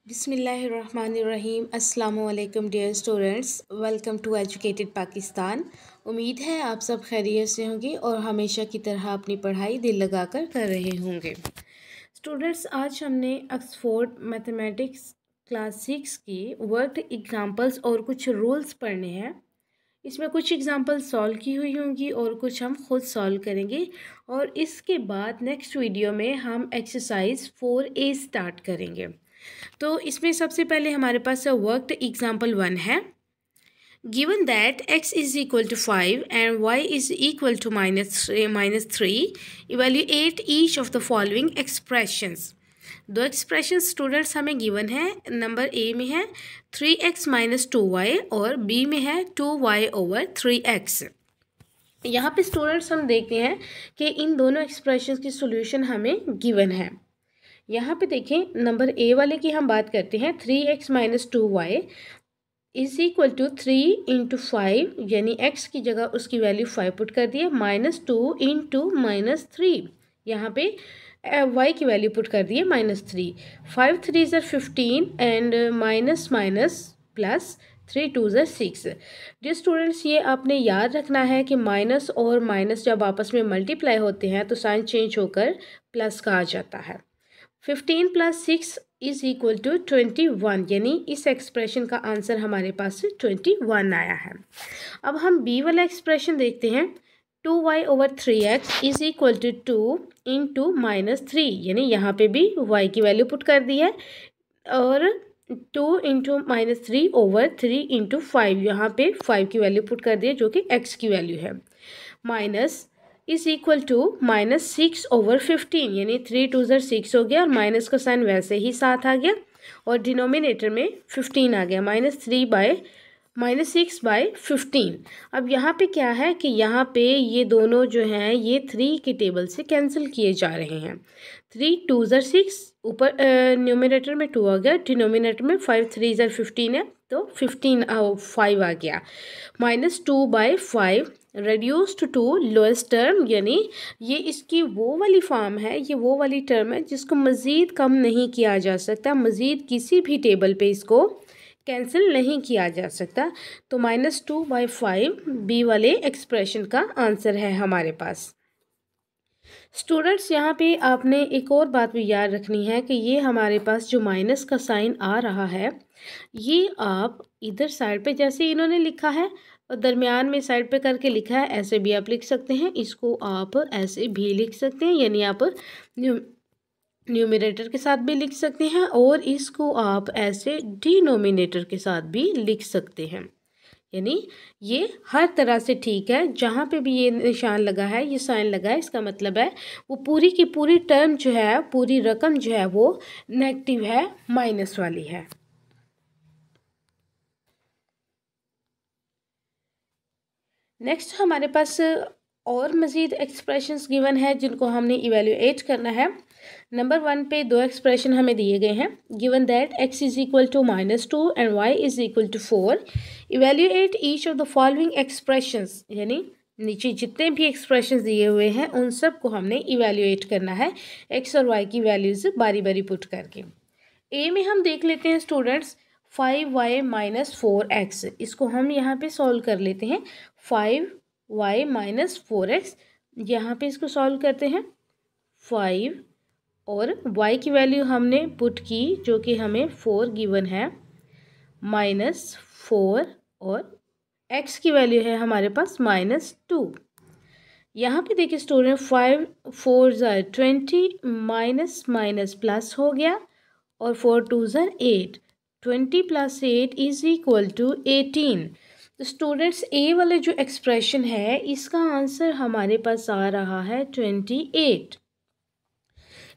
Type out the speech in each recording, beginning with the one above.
बिस्मिल्लाहिर्रहमानिर्रहीम। अस्सलामुअलैकुम dear students, welcome to educated Pakistan. उम्मीद है आप सब खैरियत से होंगे और हमेशा की तरह अपनी पढ़ाई दिल लगाकर कर रहे होंगे। स्टूडेंट्स, आज हमने ऑक्सफोर्ड मैथमेटिक्स क्लास 6 की वर्कड एग्जांपल्स और कुछ रूल्स पढ़ने हैं। इसमें कुछ एग्जांपल सॉल्व की हुई होंगी और कुछ हम खुद सॉल्व करेंगे और इसके बाद नेक्स्ट वीडियो में हम एक्सरसाइज 4A स्टार्ट करेंगे। तो इसमें सबसे पहले हमारे पास वर्कड एग्जांपल 1 है। Given that x is equal to 5 and y is equal to -3 evaluate each of the following expressions. दो एक्सप्रेशन स्टूडेंट्स हमें गिवन है। नंबर ए में है 3x - 2y और बी में है 2y/3x। यहाँ पे स्टूडेंट्स हम देखते हैं कि इन दोनों एक्सप्रेशंस की सॉल्यूशन हमें गिवन है। यहाँ पे देखें, नंबर ए वाले की हम बात करते हैं। 3x - 2y is equal to 3 × 5, यानी x की जगह उसकी वैल्यू 5 पुट कर दिए, -2 × -3 यहाँ पे y की वैल्यू पुट कर दिए -3। 5 3 ज़र 15 एंड माइनस माइनस प्लस 3 2 ज़र 6। डियर स्टूडेंट्स, ये आपने याद रखना है कि माइनस और माइनस जब आपस में मल्टीप्लाई होते हैं तो साइन चेंज होकर प्लस का आ जाता है। 15 + 6 इज इक्वल टू 21, यानी इस एक्सप्रेशन का आंसर हमारे पास 21 आया है। अब हम बी वाला एक्सप्रेशन देखते हैं। 2y/3x इज इक्वल टू 2 × -3, यानी यहाँ पे भी y की वैल्यू पुट कर दी है और 2 × -3/3 × 5, यहाँ पे 5 की वैल्यू पुट कर दी है जो कि x की वैल्यू है। माइनस इज इक्वल टू -6/15, यानी 3 2 ज़र 6 हो गया और माइनस का साइन वैसे ही साथ आ गया और डिनोमिनेटर में 15 आ गया, -6/15। अब यहाँ पे क्या है कि यहाँ पे ये दोनों जो हैं ये 3 के टेबल से कैंसिल किए जा रहे हैं। 3 2 ज़र 6, ऊपर न्यूमिनेटर में 2 आ गया, डिनोमिनेटर में 5 3 ज़र 15 है तो 5 आ गया। -2/5 रेड्यूस्ड टू लोएस्ट टर्म, यानी ये इसकी वो वाली फॉर्म है, ये वो वाली टर्म है जिसको मज़ीद कम नहीं किया जा सकता, मज़ीद किसी भी टेबल पे इसको कैंसिल नहीं किया जा सकता। तो -2/5 बी वाले एक्सप्रेशन का आंसर है हमारे पास। स्टूडेंट्स, यहाँ पे आपने एक और बात भी याद रखनी है कि ये हमारे पास जो माइनस का साइन आ रहा है ये आप इधर साइड पे जैसे इन्होंने लिखा है और दरमियान में साइड पे करके लिखा है, ऐसे भी आप लिख सकते हैं, इसको आप ऐसे भी लिख सकते हैं, यानी आप न्यूमरेटर के साथ भी लिख सकते हैं और इसको आप ऐसे डिनोमिनेटर के साथ भी लिख सकते हैं। यानी ये हर तरह से ठीक है। जहाँ पे भी ये निशान लगा है, ये साइन लगा है, इसका मतलब है वो पूरी की पूरी टर्म जो है, पूरी रकम जो है वो नेगेटिव है, माइनस वाली है। नेक्स्ट हमारे पास और मज़ीद एक्सप्रेशंस गिवन है जिनको हमने इवेल्युएट करना है। नंबर 1 पे दो एक्सप्रेशन हमें दिए गए हैं। Given that x is equal to -2 and y is equal to 4 evaluate each of the following expressions, यानी नीचे जितने भी एक्सप्रेशंस दिए हुए हैं उन सब को हमने इवेल्युएट करना है x और y की वैल्यूज़ बारी बारी पुट करके। ए में हम देख लेते हैं स्टूडेंट्स 5y - 4x, इसको हम यहाँ पे सॉल्व कर लेते हैं। 5y - 4x, यहाँ पे इसको सॉल्व करते हैं। 5 और y की वैल्यू हमने पुट की जो कि हमें 4 गिवन है, -4 और x की वैल्यू है हमारे पास -2। यहाँ पे देखिए स्टूडेंट 5 4 ज़र 20 माइनस माइनस प्लस हो गया और 4 2 ज़र 8, 20 + 8 इज इक्वल टू 18। तो स्टूडेंट्स, ए वाले जो एक्सप्रेशन है इसका आंसर हमारे पास आ रहा है 28।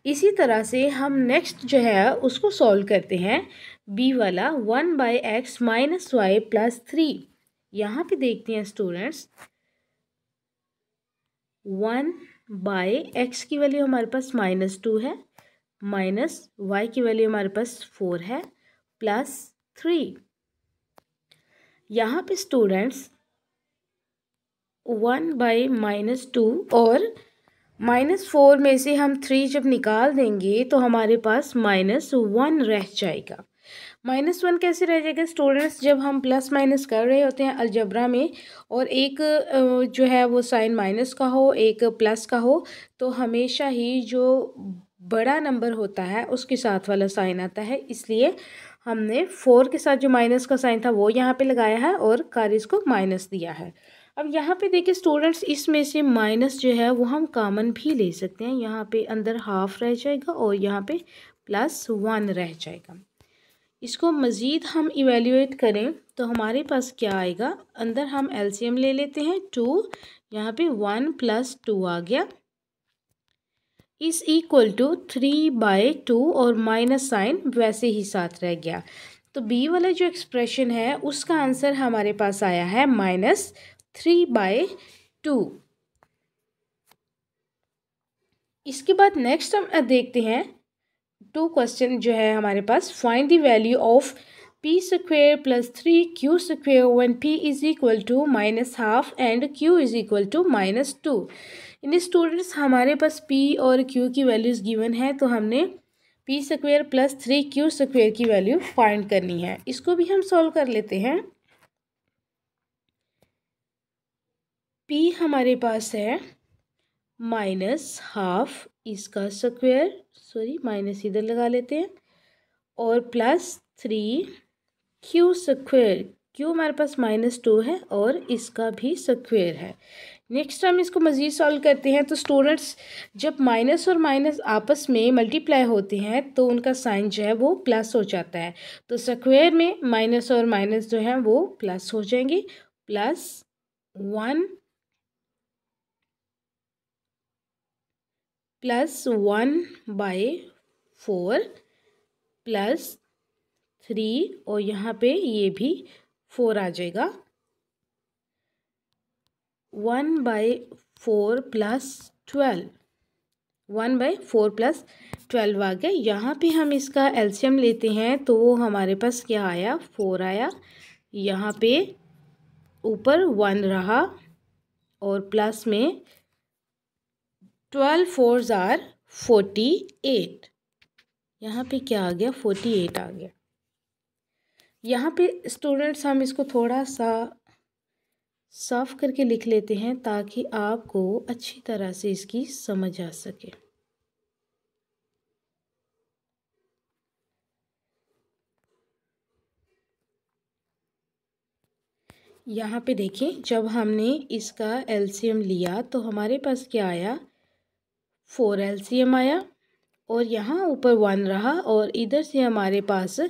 इसी तरह से हम नेक्स्ट जो है उसको सॉल्व करते हैं। बी वाला 1/x - y + 3, यहाँ पे देखते हैं स्टूडेंट्स 1/x की वैल्यू हमारे पास -2 है, माइनस y की वैल्यू हमारे पास 4 है, +3। यहाँ पे स्टूडेंट्स 1/-2 और -4 में से हम 3 जब निकाल देंगे तो हमारे पास -1 रह जाएगा। -1 कैसे रह जाएगा स्टूडेंट्स, जब हम प्लस माइनस कर रहे होते हैं अलजबरा में और एक जो है वो साइन माइनस का हो एक प्लस का हो, तो हमेशा ही जो बड़ा नंबर होता है उसके साथ वाला साइन आता है। इसलिए हमने 4 के साथ जो माइनस का साइन था वो यहाँ पे लगाया है और कारिस को माइनस दिया है। अब यहाँ पे देखिए स्टूडेंट्स, इसमें से माइनस जो है वो हम कॉमन भी ले सकते हैं। यहाँ पे अंदर हाफ रह जाएगा और यहाँ पे +1 रह जाएगा। इसको मज़ीद हम इवेल्युएट करें तो हमारे पास क्या आएगा, अंदर हम एलसीएम ले लेते हैं 2, यहाँ पे 1 + 2 आ गया इज़ इक्वल टू 3/2 और माइनस साइन वैसे ही साथ रह गया। तो बी वाला जो एक्सप्रेशन है उसका आंसर हमारे पास आया है -3/2। इसके बाद नेक्स्ट हम देखते हैं 2 क्वेश्चन जो है हमारे पास, find the value of p² + 3q² when p is equal to -½ and q is equal to -2। इन स्टूडेंट्स हमारे पास p और q की वैल्यूज़ गिवन है, तो हमने p² + 3q² की वैल्यू फाइंड करनी है। इसको भी हम सॉल्व कर लेते हैं। p हमारे पास है -½ इसका स्क्वायर, सॉरी माइनस इधर लगा लेते हैं, और +3q², q हमारे पास -2 है और इसका भी स्क्वायर है। नेक्स्ट हम इसको मज़ीद सॉल्व करते हैं। तो स्टूडेंट्स, जब माइनस और माइनस आपस में मल्टीप्लाई होते हैं तो उनका साइन जो है वो प्लस हो जाता है, तो स्क्वायर में माइनस और माइनस जो है वो प्लस हो जाएंगे। +1 +1/4 +3 और यहाँ पे ये भी 4 आ जाएगा। 1/4 + 12, 1/4 + 12 आ गया। यहाँ पे हम इसका एलसीएम लेते हैं तो वो हमारे पास क्या आया, 4 आया। यहाँ पे ऊपर 1 रहा और प्लस में 12 4s are 48, यहाँ पे क्या आ गया, 48 आ गया। यहाँ पे स्टूडेंट्स हम इसको थोड़ा सा साफ करके लिख लेते हैं ताकि आपको अच्छी तरह से इसकी समझ आ सके। यहाँ पे देखिए, जब हमने इसका एलसीएम लिया तो हमारे पास क्या आया, 4 एलसीएम आया और यहाँ ऊपर 1 रहा और इधर से हमारे पास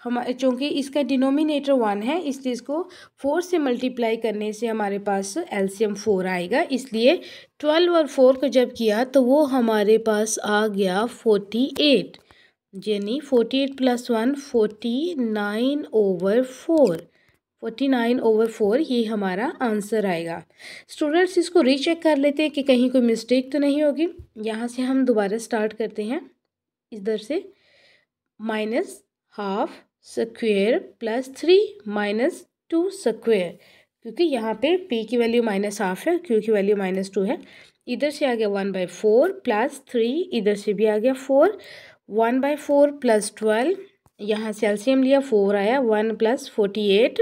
चूँकि इसका डिनोमिनेटर 1 है इसलिए इसको 4 से मल्टीप्लाई करने से हमारे पास एलसीएम 4 आएगा। इसलिए 12 और 4 को जब किया तो वो हमारे पास आ गया 48, यानी 48 + 1 49/4, 49/4 ये हमारा आंसर आएगा। स्टूडेंट्स, इसको रीचेक कर लेते हैं कि कहीं कोई मिस्टेक तो नहीं होगी। यहाँ से हम दोबारा स्टार्ट करते हैं, इधर से -½ स्क्वायर +3 -2 स्क्वायर, क्योंकि यहाँ पे p की वैल्यू -½ है, q की वैल्यू -2 है। इधर से आ गया 1/4 +3, इधर से भी आ गया 4, 1/4 + 12, यहाँ से एलसीएम लिया 4 आया, 1 + 48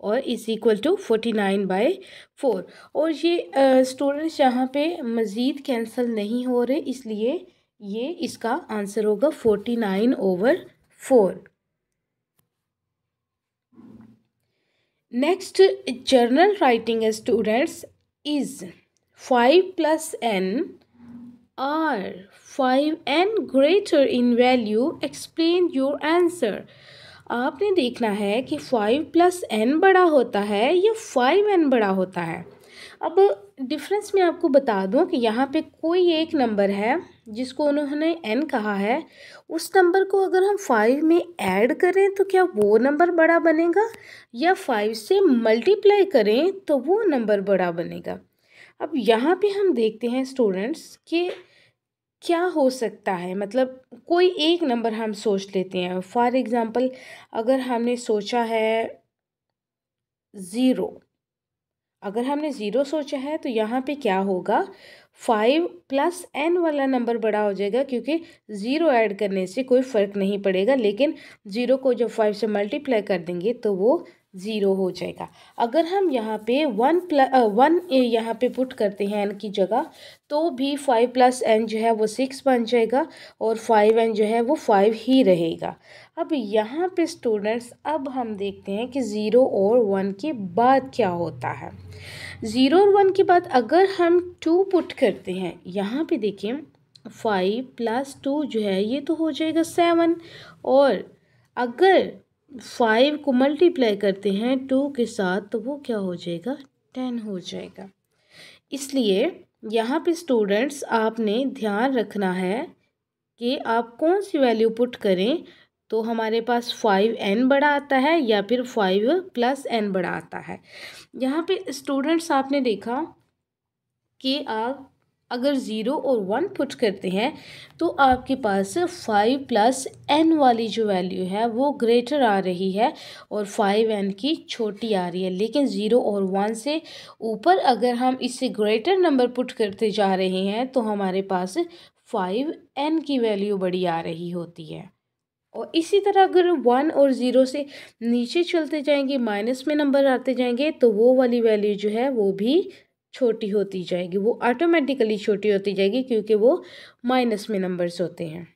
और इज इक्वल टू 49/4। और ये स्टूडेंट्स यहाँ पे मज़ीद कैंसिल नहीं हो रहे, इसलिए ये इसका आंसर होगा 49/4। Next, journal writing students is 5 + n are 5n greater in value, explain your answer। आपने देखना है कि 5 + n बड़ा होता है या 5n बड़ा होता है। अब डिफरेंस मैं आपको बता दूं कि यहाँ पे कोई एक नंबर है जिसको उन्होंने n कहा है, उस नंबर को अगर हम 5 में ऐड करें तो क्या वो नंबर बड़ा बनेगा, या 5 से मल्टीप्लाई करें तो वो नंबर बड़ा बनेगा। अब यहाँ पे हम देखते हैं स्टूडेंट्स कि क्या हो सकता है, मतलब कोई एक नंबर हम सोच लेते हैं। फॉर एग्ज़ाम्पल, अगर हमने सोचा है 0, अगर हमने 0 सोचा है तो यहाँ पे क्या होगा, 5 प्लस n वाला नंबर बड़ा हो जाएगा, क्योंकि ज़ीरो ऐड करने से कोई फ़र्क नहीं पड़ेगा, लेकिन ज़ीरो को जब 5 से मल्टीप्लाई कर देंगे तो वो ज़ीरो हो जाएगा। अगर हम यहाँ पे 1 यहाँ पे पुट करते हैं n की जगह, तो भी 5 प्लस n जो है वो 6 बन जाएगा और 5n जो है वो 5 ही रहेगा। अब यहाँ पे स्टूडेंट्स, अब हम देखते हैं कि 0 और 1 के बाद क्या होता है। 0 और 1 के बाद अगर हम 2 पुट करते हैं, यहाँ पे देखिए 5 प्लस 2 जो है ये तो हो जाएगा 7, और अगर 5 को मल्टीप्लाई करते हैं 2 के साथ तो वो क्या हो जाएगा, 10 हो जाएगा। इसलिए यहाँ पे स्टूडेंट्स आपने ध्यान रखना है कि आप कौन सी वैल्यू पुट करें, तो हमारे पास 5n बड़ा आता है या फिर 5 प्लस n बड़ा आता है। यहाँ पे स्टूडेंट्स आपने देखा कि आप अगर 0 और 1 पुट करते हैं तो आपके पास 5 प्लस n वाली जो वैल्यू है वो ग्रेटर आ रही है और 5n की छोटी आ रही है। लेकिन 0 और 1 से ऊपर अगर हम इससे ग्रेटर नंबर पुट करते जा रहे हैं तो हमारे पास 5n की वैल्यू बड़ी आ रही होती है। और इसी तरह अगर 1 और 0 से नीचे चलते जाएंगे, माइनस में नंबर आते जाएंगे, तो वो वाली वैल्यू जो है वो भी छोटी होती जाएगी, वो ऑटोमेटिकली छोटी होती जाएगी, क्योंकि वो माइनस में नंबर्स होते हैं।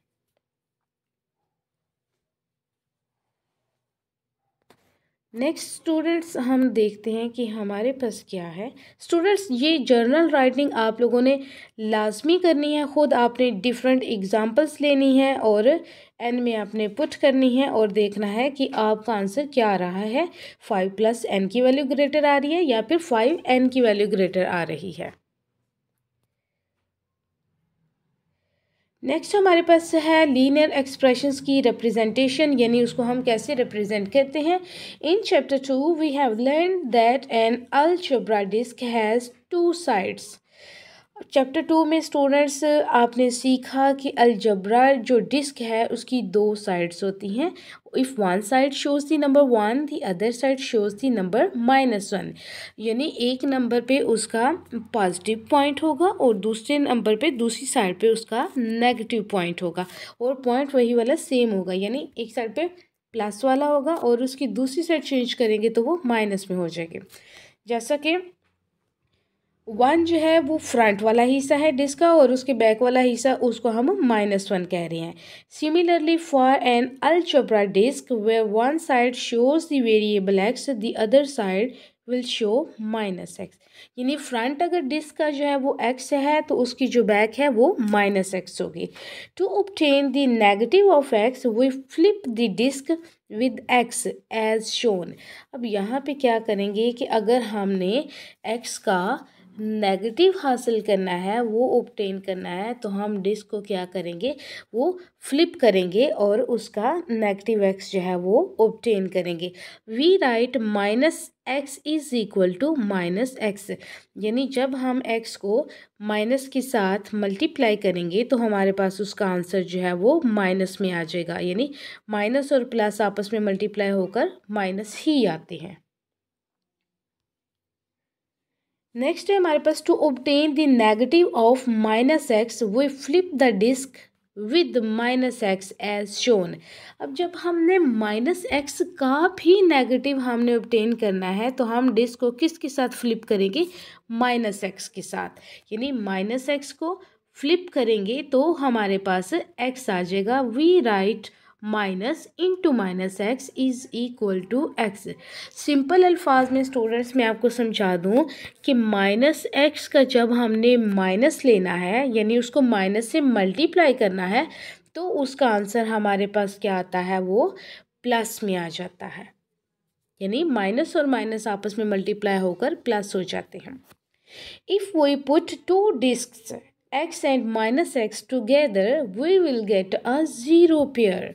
नेक्स्ट स्टूडेंट्स, हम देखते हैं कि हमारे पास क्या है। स्टूडेंट्स, ये जर्नल राइटिंग आप लोगों ने लाजमी करनी है, ख़ुद आपने डिफरेंट एग्जांपल्स लेनी है और एन में आपने पुट करनी है और देखना है कि आपका आंसर क्या आ रहा है। 5 प्लस एन की वैल्यू ग्रेटर आ रही है या फिर 5n की वैल्यू ग्रेटर आ रही है। नेक्स्ट हमारे पास है लीनियर एक्सप्रेशंस की रिप्रेजेंटेशन, यानी उसको हम कैसे रिप्रेजेंट करते हैं। In chapter 2 we have learn that an algebra disc has 2 sides. Chapter 2 में स्टूडेंट्स आपने सीखा कि अलजब्रा जो डिस्क है उसकी 2 साइड्स होती हैं। If one side shows the number 1, the other side shows the number -1, यानी एक नंबर पे उसका पॉजिटिव पॉइंट होगा और दूसरे नंबर पे दूसरी साइड पे उसका नेगेटिव पॉइंट होगा, और पॉइंट वही वाला सेम होगा, यानी एक साइड पे प्लस वाला होगा और उसकी दूसरी साइड चेंज करेंगे तो वो माइनस में हो जाएगी। जैसा कि 1 जो है वो फ्रंट वाला हिस्सा है डिस्क का और उसके बैक वाला हिस्सा उसको हम -1 कह रहे हैं। Similarly for an algebra disc where one side shows the variable x, the other side will show -x, यानी फ्रंट अगर डिस्क का जो है वो x है तो उसकी जो बैक है वो -x होगी। To obtain the negative of x we flip the disc with x as shown. अब यहाँ पे क्या करेंगे कि अगर हमने x का नेगेटिव हासिल करना है, वो ऑब्टेन करना है, तो हम डिस्क को क्या करेंगे, वो फ्लिप करेंगे और उसका नेगेटिव x जो है वो ऑब्टेन करेंगे। We write -x is equal to -x, यानी जब हम x को माइनस के साथ मल्टीप्लाई करेंगे तो हमारे पास उसका आंसर जो है वो माइनस में आ जाएगा, यानी माइनस और प्लस आपस में मल्टीप्लाई होकर माइनस ही आते हैं। नेक्स्ट है हमारे पास to obtain the negative of -x we flip the disc with -x as shown. अब जब हमने -x का भी नेगेटिव हमने ऑब्टेन करना है तो हम डिस्क को किसके साथ फ्लिप करेंगे, -x के साथ, यानी -x को फ्लिप करेंगे तो हमारे पास x आ जाएगा। We write minus into -x is equal to x। Simple अल्फाज में स्टूडेंट्स मैं आपको समझा दूं कि -x का जब हमने माइनस लेना है, यानी उसको माइनस से मल्टीप्लाई करना है, तो उसका आंसर हमारे पास क्या आता है, वो प्लस में आ जाता है, यानी माइनस और माइनस आपस में मल्टीप्लाई होकर प्लस हो जाते हैं। If we put 2 disks x and -x together we will get a 0 pair।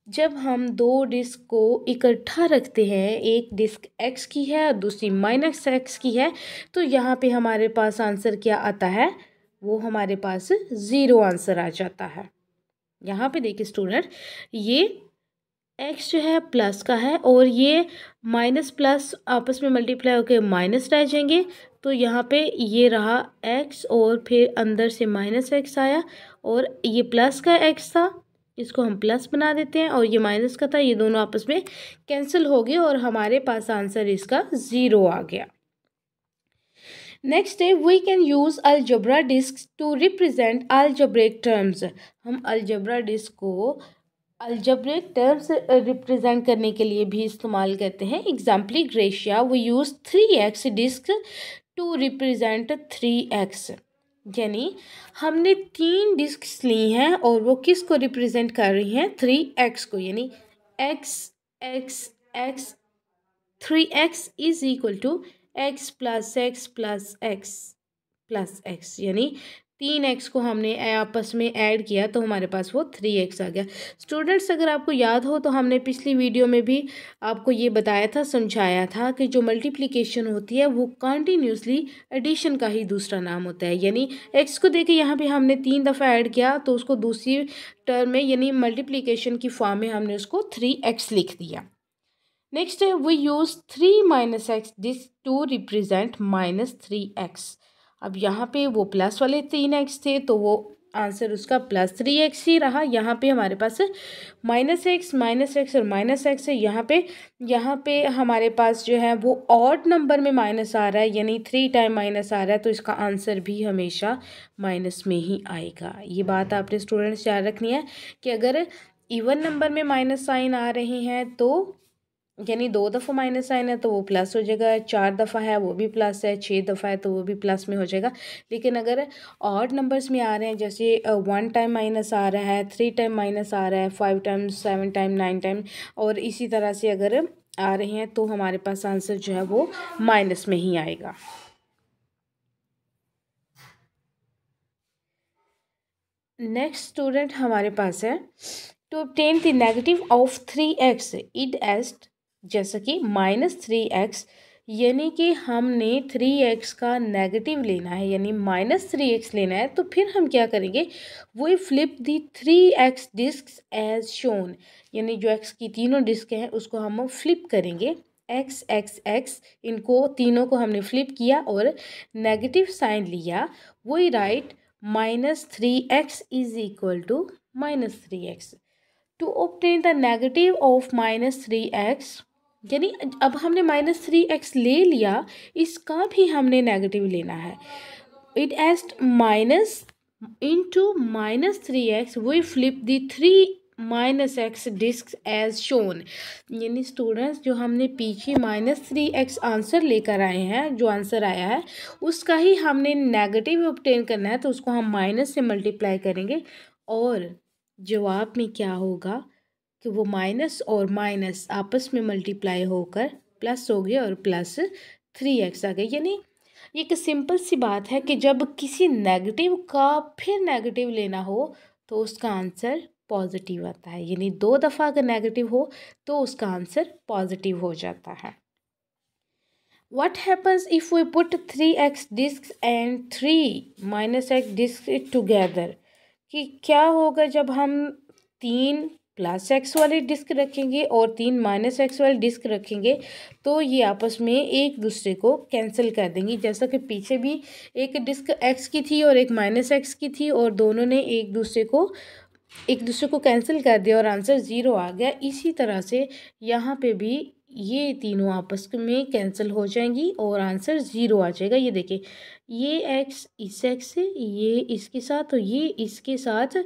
जब हम 2 डिस्क को इकट्ठा रखते हैं, एक डिस्क x की है और दूसरी -x की है, तो यहाँ पे हमारे पास आंसर क्या आता है, वो हमारे पास 0 आंसर आ जाता है। यहाँ पे देखिए स्टूडेंट, ये x जो है प्लस का है और ये माइनस प्लस आपस में मल्टीप्लाई होकर माइनस रह जाएंगे, तो यहाँ पे ये रहा x और फिर अंदर से माइनस x आया और ये प्लस का x था, इसको हम प्लस बना देते हैं, और ये माइनस का था, ये दोनों आपस में कैंसिल हो गए और हमारे पास आंसर इसका 0 आ गया। नेक्स्ट है we can use algebra disc to represent algebraic terms. हम अलजेब्रा डिस्क को अलजेब्रिक टर्म्स रिप्रेजेंट करने के लिए भी इस्तेमाल करते हैं। एग्जाम्पली ग्रेशिया we use 3x disc to represent 3x, यानी हमने 3 डिस्क्स ली हैं और वो किस को रिप्रेजेंट कर रही हैं, 3x को, यानी x x x 3x is equal to x plus x plus x plus x, यानी 3x को हमने आपस में ऐड किया तो हमारे पास वो 3x आ गया। स्टूडेंट्स, अगर आपको याद हो तो हमने पिछली वीडियो में भी आपको ये बताया था, समझाया था कि जो मल्टीप्लिकेशन होती है वो कॉन्टीन्यूसली एडिशन का ही दूसरा नाम होता है। यानी x को देखिए यहाँ पे हमने 3 दफ़ा ऐड किया तो उसको दूसरी टर्म में यानी मल्टीप्लिकेशन की फॉर्म में हमने उसको 3x लिख दिया। नेक्स्ट है we use 3 minus x this to represent minus 3x। अब यहाँ पे वो प्लस वाले 3x थे तो वो आंसर उसका प्लस 3x ही रहा। यहाँ पे हमारे पास माइनस एक्स और माइनस एक्स है। यहाँ पे हमारे पास जो है वो ऑड नंबर में माइनस आ रहा है, यानी 3 टाइम माइनस आ रहा है, तो इसका आंसर भी हमेशा माइनस में ही आएगा। ये बात आपने स्टूडेंट्स याद रखनी है कि अगर इवन नंबर में माइनस साइन आ रहे हैं तो यानी 2 दफ़ा माइनस साइन है तो वो प्लस हो जाएगा, 4 दफ़ा है वो भी प्लस है, 6 दफ़ा है तो वो भी प्लस में हो जाएगा। लेकिन अगर ऑड नंबर्स में आ रहे हैं, जैसे 1 टाइम माइनस आ रहा है, 3 टाइम माइनस आ रहा है, 5 टाइम, 7 टाइम, 9 टाइम, और इसी तरह से अगर आ रहे हैं तो हमारे पास आंसर जो है वो माइनस में ही आएगा। नेक्स्ट स्टूडेंट हमारे पास है to obtain the negative of 3x it is, जैसा कि -3x, यानी कि हमने 3x का नेगेटिव लेना है यानी -3x लेना है, तो फिर हम क्या करेंगे, वो फ्लिप दी 3x डिस्क एज शोन, यानी जो x की तीनों डिस्क हैं उसको हम फ्लिप करेंगे, x x x, इनको तीनों को हमने फ्लिप किया और नेगेटिव साइन लिया, वही write -3x is equal to -3x। To obtain the negative of -3x, यानी अब हमने -3x ले लिया, इसका भी हमने नेगेटिव लेना है। It is minus into -3x we flip the 3 - disc as shown, यानी स्टूडेंट्स जो हमने पीछे -3x आंसर लेकर आए हैं, जो आंसर आया है उसका ही हमने नेगेटिव ऑब्टेन करना है, तो उसको हम माइनस से मल्टीप्लाई करेंगे और जवाब में क्या होगा कि वो माइनस और माइनस आपस में मल्टीप्लाई होकर प्लस हो गया और प्लस 3x आ गया। यानी ये एक सिंपल सी बात है कि जब किसी नेगेटिव का फिर नेगेटिव लेना हो तो उसका आंसर पॉजिटिव आता है, यानी 2 दफ़ा अगर नेगेटिव हो तो उसका आंसर पॉजिटिव हो जाता है। What happens if we put 3x discs and 3 - x discs together? कि क्या होगा जब हम 3 +x वाली डिस्क रखेंगे और 3 -x वाली डिस्क रखेंगे तो ये आपस में एक दूसरे को कैंसिल कर देंगी। जैसा कि पीछे भी एक डिस्क x की थी और एक -x की थी और दोनों ने एक दूसरे को कैंसिल कर दिया और आंसर 0 आ गया। इसी तरह से यहाँ पे भी ये तीनों आपस में कैंसिल हो जाएंगी और आंसर 0 आ जाएगा। ये देखिए, ये x इस x से, ये इसके साथ और ये इसके साथ,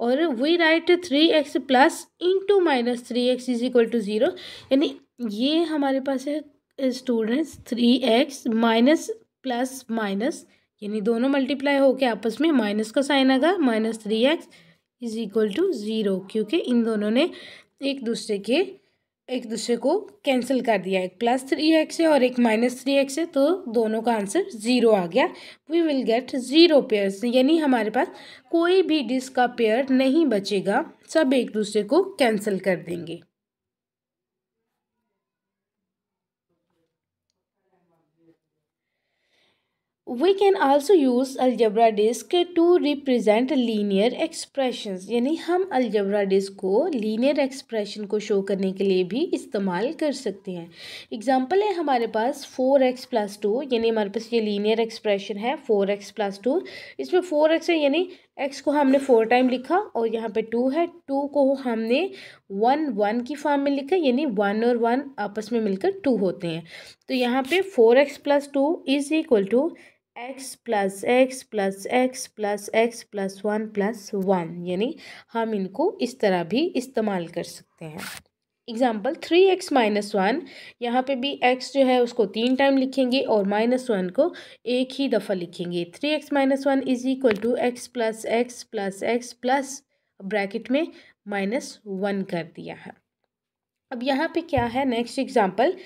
और we write 3x plus into -3x is equal to 0, यानी ये हमारे पास है students 3x minus plus minus, यानी दोनों मल्टीप्लाई होके आपस में माइनस का साइन आएगा, -3x इज इक्वल टू 0, क्योंकि इन दोनों ने एक दूसरे को कैंसिल कर दिया, एक +3x है और एक -3x है, तो दोनों का आंसर 0 आ गया। वी विल गेट 0 पेयर्स, यानी हमारे पास कोई भी डिस्क का पेयर नहीं बचेगा, सब एक दूसरे को कैंसिल कर देंगे। We can also use algebra disc to represent linear expressions, यानी हम अलजेब्रा डिस्क को लीनियर एक्सप्रेशन को शो करने के लिए भी इस्तेमाल कर सकते हैं। एग्जांपल है हमारे पास 4x+2, यानी हमारे पास ये लीनियर एक्सप्रेशन है 4x+2। इसमें 4x है यानी x को हमने 4 टाइम लिखा और यहाँ पे 2 है, 2 को हमने 1 की फॉर्म में लिखा, यानी 1 और 1 आपस में मिलकर 2 होते हैं। तो यहाँ पे 4x+2 is equal to x plus x plus x plus x plus 1+1, यानी हम इनको इस तरह भी इस्तेमाल कर सकते हैं। एग्जाम्पल 3x-1, यहाँ पे भी x जो है उसको 3 टाइम लिखेंगे और -1 को एक ही दफ़ा लिखेंगे। 3x-1 is equal to x plus x plus x plus bracket में -1 कर दिया है। अब यहाँ पे क्या है नेक्स्ट एग्जाम्पल,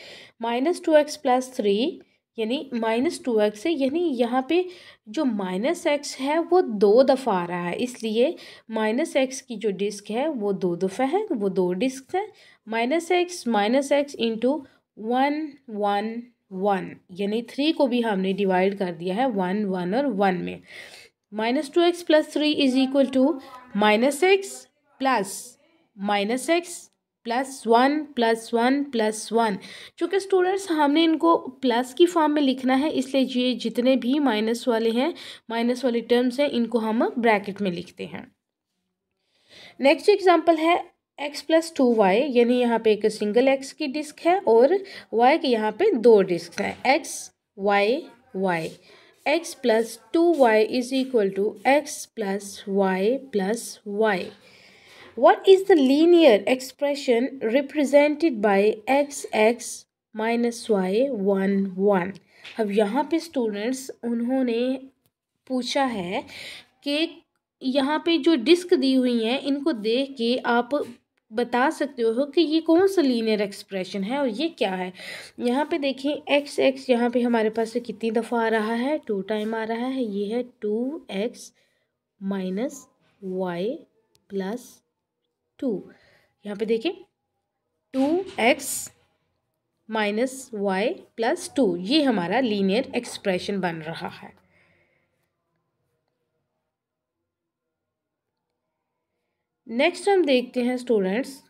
-2x+3, यानी -2x है, यानी यहाँ पे जो -x है वो 2 दफ़ा आ रहा है, इसलिए -x की जो डिस्क है वो 2 दफ़ा है, वो 2 डिस्क है। -x इंटू 1 1 1, यानी 3 को भी हमने डिवाइड कर दिया है 1 1 और 1 में। -2x+3 is equal to -x plus -x +1 चूँकि स्टूडेंट्स हमने इनको प्लस की फॉर्म में लिखना है, इसलिए ये जितने भी माइनस वाले हैं, माइनस वाले टर्म्स हैं, इनको हम ब्रैकेट में लिखते हैं। नेक्स्ट एग्जांपल है x+2y, यानी यहाँ पे एक सिंगल x की डिस्क है और y के यहाँ पे 2 डिस्क हैं, x y y। x+2y is equal to x plus y plus y. What is the linear expression represented by x minus y 1 1? अब यहाँ पे स्टूडेंट्स उन्होंने पूछा है कि यहाँ पे जो डिस्क दी हुई हैं इनको देख के आप बता सकते हो कि ये कौन सा लीनियर एक्सप्रेशन है और ये क्या है। यहाँ पे देखिए x यहाँ पे हमारे पास से कितनी दफ़ा आ रहा है, 2 टाइम आ रहा है, ये है 2x माइनस वाई प्लस 2। यहाँ पे देखिए 2x माइनस वाई प्लस 2, ये हमारा लीनियर एक्सप्रेशन बन रहा है। नेक्स्ट हम देखते हैं students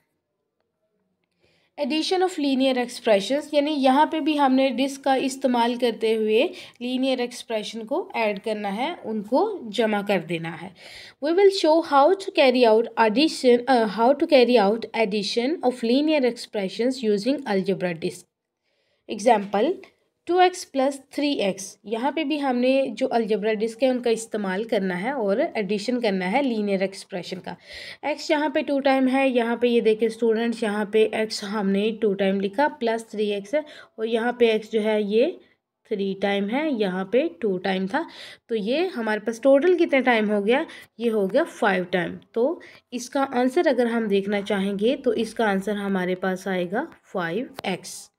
addition of linear expressions, यानी यहाँ पे भी हमने डिस्क का इस्तेमाल करते हुए लीनियर एक्सप्रेशन को ऐड करना है, उनको जमा कर देना है। We will show how to carry out addition of linear expressions using algebra disc. Example 2x plus 3x, यहाँ पे भी हमने जो अलजेब्रा डिस्क है उनका इस्तेमाल करना है और एडिशन करना है लीनियर एक्सप्रेशन का। x यहाँ पे 2 टाइम है, यहाँ पे ये देखें स्टूडेंट्स, यहाँ पे x हमने 2 टाइम लिखा प्लस 3x है और यहाँ पे x जो है ये 3 टाइम है, यहाँ पे 2 टाइम था, तो ये हमारे पास टोटल कितने टाइम हो गया, ये हो गया 5 टाइम। तो इसका आंसर अगर हम देखना चाहेंगे तो इसका आंसर हमारे पास आएगा 5x।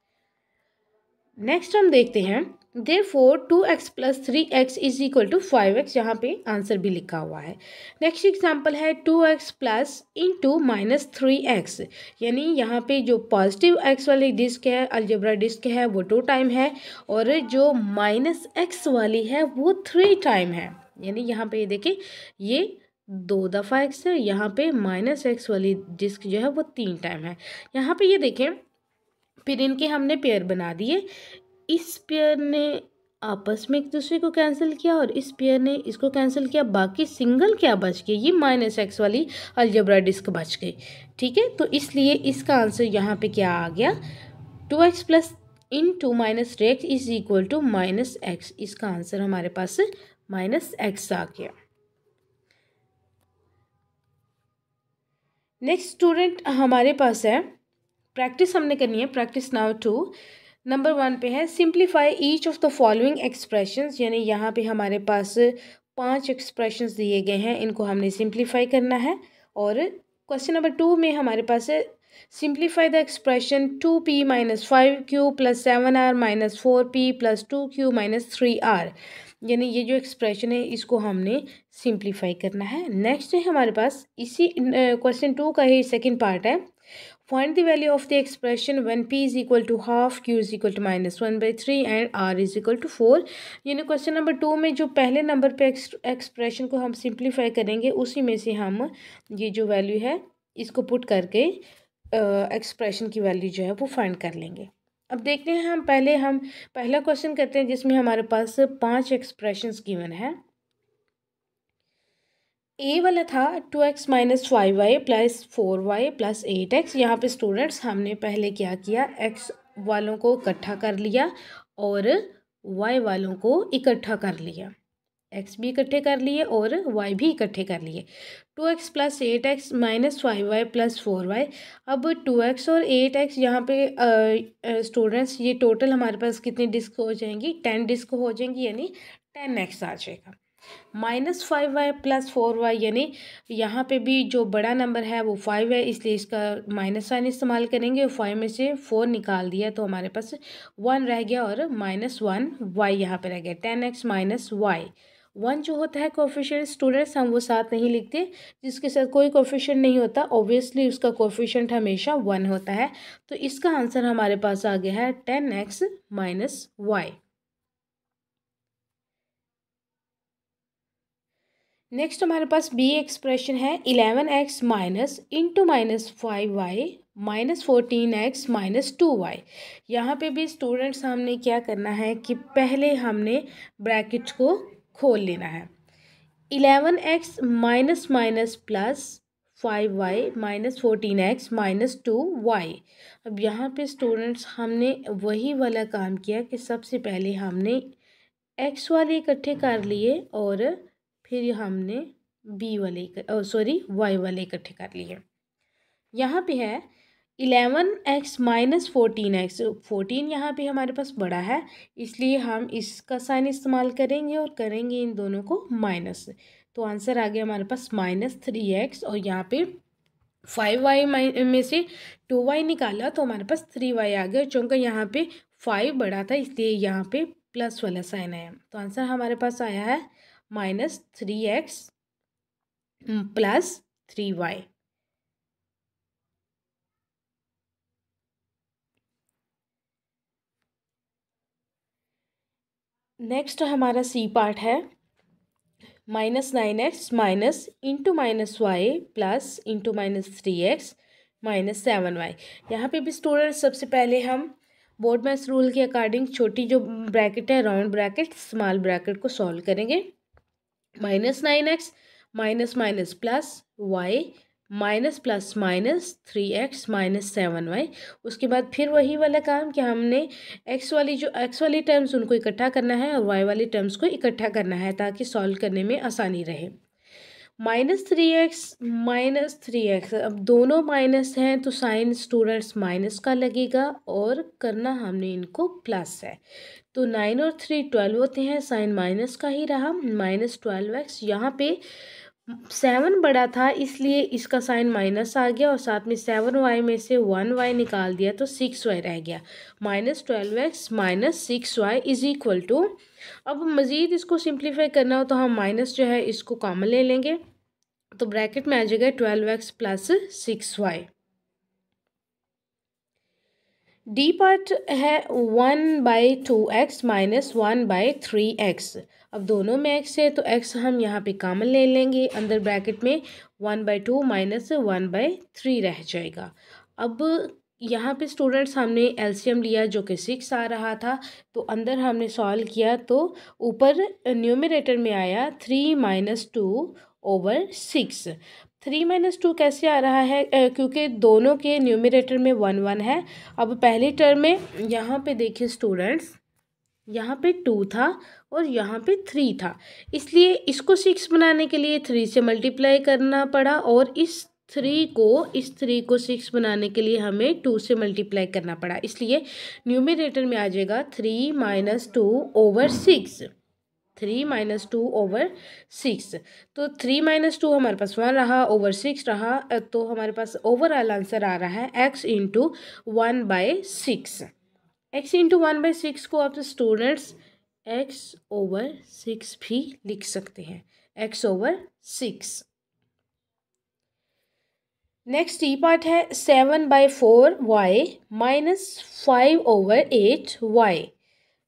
नेक्स्ट हम देखते हैं therefore 2x plus 3x is equal to 5x, यहाँ पे आंसर भी लिखा हुआ है। नेक्स्ट एग्जांपल है 2x plus into minus 3x, यानी यहाँ पे जो पॉजिटिव x वाली डिस्क है, अलजेब्रा डिस्क है, वो 2 टाइम है और जो माइनस x वाली है वो 3 टाइम है, यानी यहाँ पे ये देखिए ये 2 दफ़ा x है, यहाँ पे माइनस x वाली डिस्क जो है वो 3 टाइम है। यहाँ पे ये देखें फिर इनके हमने पेयर बना दिए, इस पेयर ने आपस में एक दूसरे को कैंसिल किया और इस पेयर ने इसको कैंसिल किया, बाकी सिंगल क्या बच गई, ये माइनस एक्स वाली अलजेब्रा डिस्क बच गई। ठीक है, तो इसलिए इसका आंसर यहाँ पे क्या आ गया, 2x plus into minus x is equal to minus x. इसका आंसर हमारे पास माइनस एक्स आ गया। नेक्स्ट स्टूडेंट हमारे पास है प्रैक्टिस हमने करनी है, प्रैक्टिस नाउ 2। नंबर 1 पे है simplify each of the following expressions, यानी यहाँ पे हमारे पास 5 एक्सप्रेशंस दिए गए हैं, इनको हमने सिंप्लीफाई करना है। और क्वेश्चन नंबर 2 में हमारे पास है simplify the expression 2p minus 5q plus 7r minus 4p plus 2q minus 3r, यानी ये जो एक्सप्रेशन है इसको हमने सिंप्लीफाई करना है। नेक्स्ट है हमारे पास इसी क्वेश्चन 2 का ही सेकंड पार्ट है, Find the value of the expression when p is equal to half, q is equal to -1/3 and r is equal to 4। यानी क्वेश्चन नंबर 2 में जो पहले नंबर पे एक्सप्रेशन को हम सिंप्लीफाई करेंगे उसी में से हम ये जो वैल्यू है इसको पुट करके एक्सप्रेशन की वैल्यू जो है वो फाइंड कर लेंगे। अब देखते हैं हम पहला क्वेश्चन करते हैं जिसमें हमारे पास 5 एक्सप्रेशंस गिवन है। ए वाला था 2x - 5y + 4y + 8x। यहाँ पे स्टूडेंट्स हमने पहले क्या किया, x वालों को इकट्ठा कर लिया और y वालों को इकट्ठा कर लिया। x भी इकट्ठे कर लिए और y भी इकट्ठे कर लिए। 2x + 8x - 5y + 4y। अब 2x और 8x यहाँ पे स्टूडेंट्स ये टोटल हमारे पास कितनी डिस्क हो जाएंगी, 10 डिस्क हो जाएंगी, यानी 10x आ जाएगा। -5y + 4y यानी यहाँ पे भी जो बड़ा नंबर है वो 5 है, इसलिए इसका माइनस साइन इस्तेमाल करेंगे और 5 में से 4 निकाल दिया तो हमारे पास 1 रह गया और -1y यहाँ पे रह गया। 10x - y, 1 जो होता है कोफिशिएंट स्टूडेंट्स हम वो साथ नहीं लिखते, जिसके साथ कोई कोफिशिएंट नहीं होता ऑब्वियसली उसका कोफिशिएंट हमेशा 1 होता है। तो इसका आंसर हमारे पास आ गया है 10x - y। नेक्स्ट हमारे पास बी एक्सप्रेशन है 11x - 5y - 14x - 2y। यहाँ पे भी स्टूडेंट्स हमने क्या करना है कि पहले हमने ब्रैकेट को खोल लेना है। 11x minus plus 5y - 14x - 2y। अब यहाँ पे स्टूडेंट्स हमने वही वाला काम किया कि सबसे पहले हमने x वाले इकट्ठे कर लिए और फिर हमने y वाले इकट्ठे कर लिए। यहाँ पे है 11x - 14x, 14 यहाँ पे हमारे पास बड़ा है इसलिए हम इसका साइन इस्तेमाल करेंगे और करेंगे इन दोनों को माइनस। तो आंसर आ गया हमारे पास -3x और यहाँ पे 5y में से 2y निकाला तो हमारे पास 3y आ गया। चूँकि यहाँ पे 5 बड़ा था इसलिए यहाँ पे प्लस वाला साइन आया, तो आंसर हमारे पास आया है -3x + 3y। नेक्स्ट हमारा सी पार्ट है -9x - y + 3x - 7y। यहाँ पे भी स्टूडेंट सबसे पहले हम बोर्डमैस रूल के अकॉर्डिंग छोटी जो ब्रैकेट है राउंड ब्रैकेट स्मॉल ब्रैकेट को सॉल्व करेंगे। -9x minus plus y plus 3x - 7y। उसके बाद फिर वही वाला काम कि हमने x वाली टर्म्स उनको इकट्ठा करना है और y वाली टर्म्स को इकट्ठा करना है ताकि सॉल्व करने में आसानी रहे। -3x अब दोनों माइनस हैं तो साइन स्टूडेंट्स माइनस का लगेगा और करना हमने इनको प्लस है। तो 9 और 3 12 होते हैं, साइन माइनस का ही रहा -12x। यहाँ पे 7 बड़ा था इसलिए इसका साइन माइनस आ गया और साथ में 7y में से 1y निकाल दिया तो 6y रह गया। -12x - 6y = अब मज़ीद इसको सिंप्लीफाई करना हो तो हम माइनस जो है इसको कॉमन ले लेंगे तो ब्रैकेट में आ जाएगा 12x + 6y। डी पार्ट है 1/2x - 1/3x। अब दोनों में x है तो x हम यहाँ पे कॉमन ले लेंगे, अंदर ब्रैकेट में 1/2 - 1/3 रह जाएगा। अब यहाँ पे स्टूडेंट्स हमने एलसीएम लिया जो कि 6 आ रहा था, तो अंदर हमने सॉल्व किया तो ऊपर न्यूमरेटर में आया 3 - 2/6। 3 - 2 कैसे आ रहा है, क्योंकि दोनों के न्यूमरेटर में 1 1 है। अब पहली टर्म में यहाँ पे देखिए स्टूडेंट्स, यहाँ पे 2 था और यहाँ पे 3 था, इसलिए इसको 6 बनाने के लिए 3 से मल्टीप्लाई करना पड़ा और इस 3 को 6 बनाने के लिए हमें 2 से मल्टीप्लाई करना पड़ा, इसलिए न्यूमरेटर में आ जाएगा 3 - 2/6। 3 - 2/6। तो 3 - 2 हमारे पास 1 रहा, ओवर 6 रहा, तो हमारे पास ओवरऑल आंसर आ रहा है x × 1/6। x × 1/6 को आप स्टूडेंट्स x/6 भी लिख सकते हैं, x/6। नेक्स्ट ई पार्ट है 7/4y माइनस 5/8y।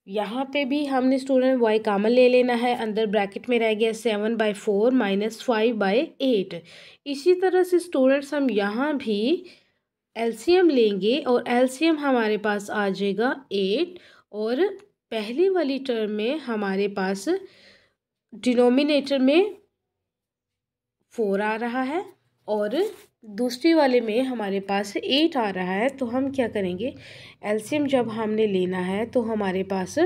यहाँ पे भी हमने स्टूडेंट y कॉमन ले लेना है, अंदर ब्रैकेट में रह गया 7/4 माइनस 5/8। इसी तरह से स्टूडेंट्स हम यहाँ भी एलसीएम लेंगे और एलसीएम हमारे पास आ जाएगा 8, और पहली वाली टर्म में हमारे पास डिनोमिनेटर में 4 आ रहा है और दूसरी वाले में हमारे पास 8 आ रहा है। तो हम क्या करेंगे, एलसीएम जब हमने लेना है तो हमारे पास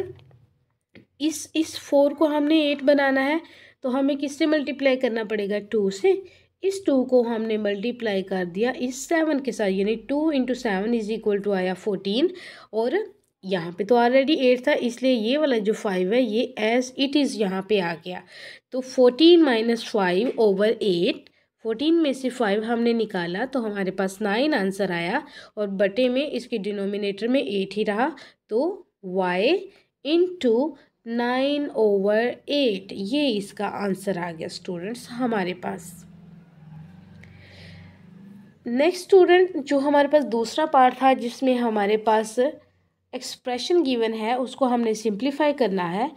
इस 4 को हमने 8 बनाना है, तो हमें किससे मल्टीप्लाई करना पड़ेगा, 2 से। इस 2 को हमने मल्टीप्लाई कर दिया इस 7 के साथ, यानी 2 इंटू 7 इज इक्वल टू आया 14। और यहाँ पे तो ऑलरेडी 8 था, इसलिए ये वाला जो 5 है ये एज इट इज़ यहाँ पे आ गया। तो 14 माइनस 5/8, 14 में से 5 हमने निकाला तो हमारे पास 9 आंसर आया, और बटे में इसके डिनोमिनेटर में 8 ही रहा, तो y इंटू 9/8 ये इसका आंसर आ गया स्टूडेंट्स हमारे पास। नेक्स्ट स्टूडेंट, जो हमारे पास दूसरा पार्ट था जिसमें हमारे पास एक्सप्रेशन गिवन है उसको हमने सिंप्लीफाई करना है।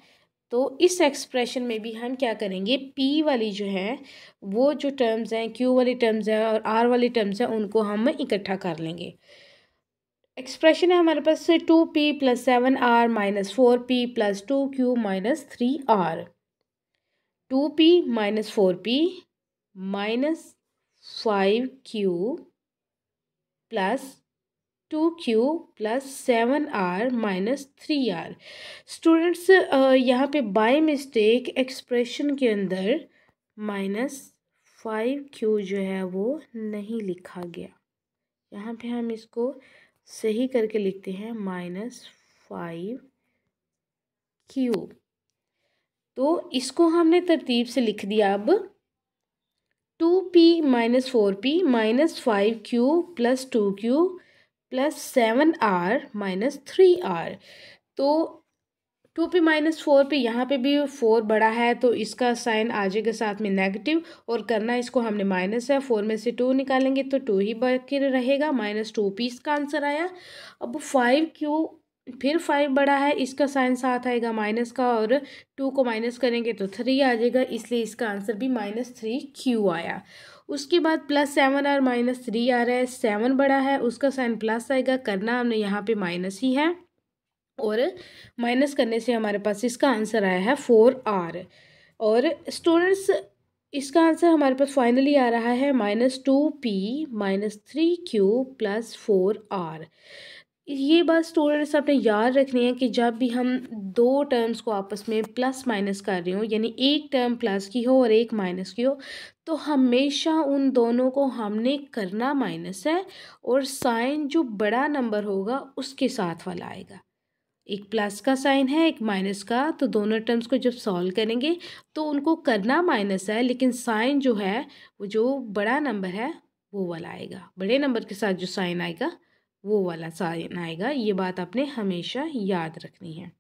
तो इस एक्सप्रेशन में भी हम क्या करेंगे, p वाली जो है वो जो टर्म्स हैं, q वाली टर्म्स हैं और r वाली टर्म्स हैं, उनको हम इकट्ठा कर लेंगे। एक्सप्रेशन है हमारे पास 2p + 7r minus 4p + 2q minus 3r। 2p minus 4p minus 5q plus 2q plus 7r minus 3r। Students यहाँ पे बाय मिस्टेक एक्सप्रेशन के अंदर -5q जो है वो नहीं लिखा गया। यहाँ पे हम इसको सही करके लिखते हैं -5q। तो इसको हमने तरतीब से लिख दिया। अब 2p minus 4p minus 5q plus 2q plus 7r minus 3r। तो 2p माइनस 4p, यहाँ पे भी 4 बड़ा है तो इसका साइन आ जाएगा साथ में नेगेटिव, और करना इसको हमने माइनस है, 4 में से 2 निकालेंगे तो 2 ही बाकी रहेगा, -2p इसका आंसर आया। अब 5q, फिर 5 बड़ा है, इसका साइन साथ आएगा माइनस का, और 2 को माइनस करेंगे तो 3 आ जाएगा, इसलिए इसका आंसर भी -3q आया। उसके बाद +7r माइनस 3 आ रहा है, 7 बड़ा है उसका साइन प्लस आएगा, करना हमने यहाँ पे माइनस ही है, और माइनस करने से हमारे पास इसका आंसर आया है 4r। और स्टूडेंट्स इसका आंसर हमारे पास फाइनली आ रहा है -2p minus 3q plus 4r। ये बात स्टूडेंट्स आपने याद रखनी है कि जब भी हम दो टर्म्स को आपस में प्लस माइनस कर रहे हो, यानी एक टर्म प्लस की हो और एक माइनस की हो, तो हमेशा उन दोनों को हमने करना माइनस है, और साइन जो बड़ा नंबर होगा उसके साथ वाला आएगा। एक प्लस का साइन है एक माइनस का, तो दोनों टर्म्स को जब सॉल्व करेंगे तो उनको करना माइनस है, लेकिन साइन जो है वो जो बड़ा नंबर है वो वाला आएगा, बड़े नंबर के साथ जो साइन आएगा वो वाला साइन आएगा। ये बात आपने हमेशा याद रखनी है।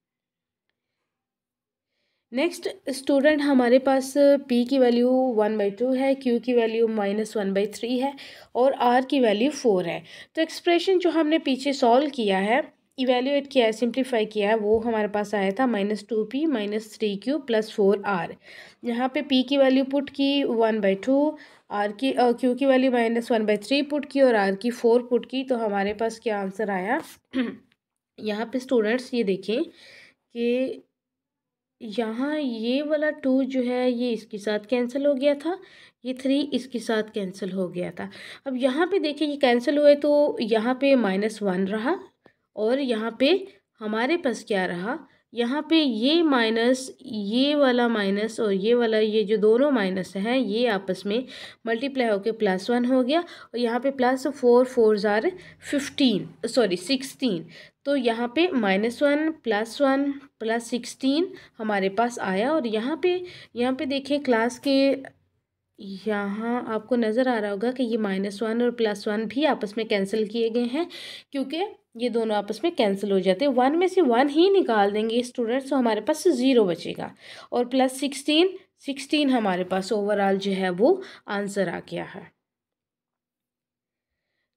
नेक्स्ट स्टूडेंट, हमारे पास p की वैल्यू 1/2 है, q की वैल्यू -1/3 है और r की वैल्यू 4 है। तो एक्सप्रेशन जो हमने पीछे सॉल्व किया है, इवेल्यूएट किया है, सिंप्लीफाई किया है, वो हमारे पास आया था -2p minus 3q plus 4r। यहाँ पे p की वैल्यू पुट की 1/2, q की वैल्यू -1/3 पुट की और r की 4 पुट की, तो हमारे पास क्या आंसर आया। यहाँ पे स्टूडेंट्स ये देखें कि यहाँ ये वाला 2 जो है ये इसके साथ कैंसिल हो गया था, ये 3 इसके साथ कैंसिल हो गया था। अब यहाँ पे देखिए ये कैंसिल हुए तो यहाँ पे -1 रहा, और यहाँ पे हमारे पास क्या रहा, यहाँ पे ये माइनस, ये वाला माइनस और ये वाला, ये जो दोनों माइनस हैं ये आपस में मल्टीप्लाई होकर +1 हो गया, और यहाँ पे +4 4 ज़ार 16, तो यहाँ पे -1 +1 +16 हमारे पास आया। और यहाँ पे देखें क्लास के यहाँ आपको नज़र आ रहा होगा कि ये -1 और +1 भी आपस में कैंसिल किए गए हैं, क्योंकि ये दोनों आपस में कैंसिल हो जाते हैं। 1 में से 1 ही निकाल देंगे स्टूडेंट्स, तो हमारे पास 0 बचेगा, और +16 हमारे पास ओवरऑल जो है वो आंसर आ गया है।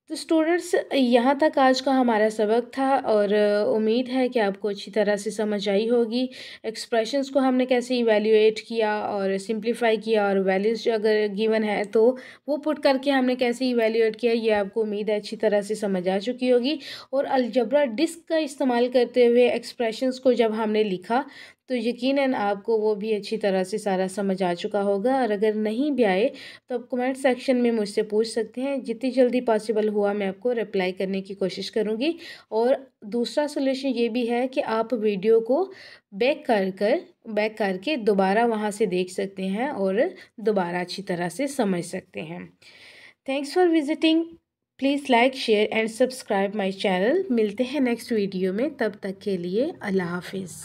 तो स्टूडेंट्स, यहाँ तक आज का हमारा सबक था और उम्मीद है कि आपको अच्छी तरह से समझ आई होगी। एक्सप्रेशंस को हमने कैसे इवैल्यूएट किया और सिंप्लीफाई किया, और वैल्यूज़ अगर गिवन है तो वो पुट करके हमने कैसे इवैल्यूएट किया, ये आपको उम्मीद है अच्छी तरह से समझ आ चुकी होगी। और अलजेब्रा डिस्क का इस्तेमाल करते हुए एक्सप्रेशंस को जब हमने लिखा तो यकीनन आपको वो भी अच्छी तरह से सारा समझ आ चुका होगा। और अगर नहीं भी आए तो आप कमेंट सेक्शन में मुझसे पूछ सकते हैं, जितनी जल्दी पॉसिबल हुआ मैं आपको रिप्लाई करने की कोशिश करूँगी। और दूसरा सॉल्यूशन ये भी है कि आप वीडियो को बैक करके दोबारा वहाँ से देख सकते हैं और दोबारा अच्छी तरह से समझ सकते हैं। Thanks for visiting. Please like, share and subscribe my channel. मिलते हैं नेक्स्ट वीडियो में, तब तक के लिए अल्लाह हाफिज़।